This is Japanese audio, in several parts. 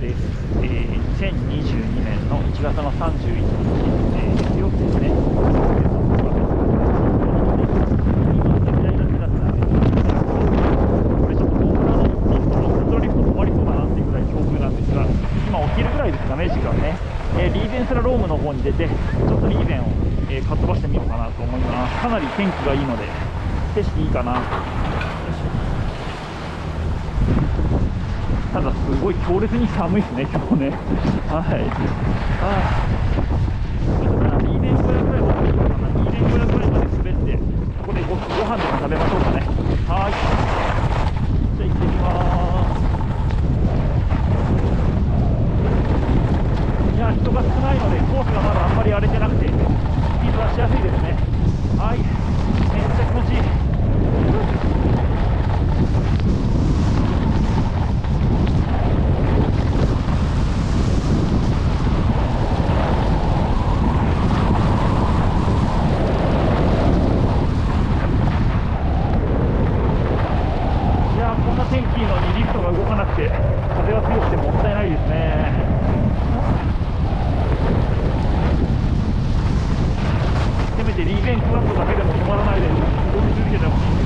で、2022年の1月の31日、月曜日ですね。これちょっと僕らのロッドリフト止まりそうだなっていうぐらい強風なんですが、今お昼ぐらいですかね、時間ね。リーベンスラロームの方に出て、ちょっとリーベンを、かっ飛ばしてみようかなと思います。かなり天気がいいので、景色いいかな。ただすごい強烈に寒いですね、今日ね。はい。リーベン小屋ぐらいは、リーベン小屋ぐらいまで滑って、ここでご飯でも食べましょうかね。はい。じゃあ行ってみます。いや、人が少ないので、コースがまだあんまり荒れてなくて、スピードはしやすいですね。はい。めっちゃ気持ちいい。天気いいのにリフトが動かなくて風が強くてもったいないですね。せめてリーベンクワットだけでも止まらないで動き続けてほしい。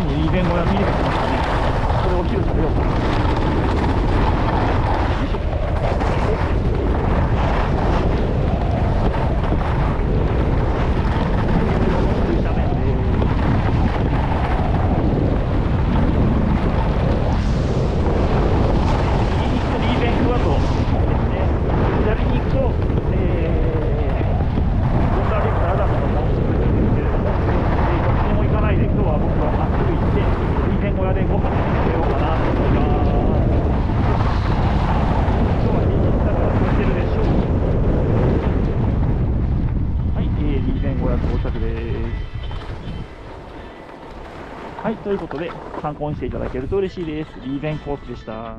リーベン小屋見えてきましたね。これお昼食べようかな。はい、ということで参考にしていただけると嬉しいです。リーベンコースでした。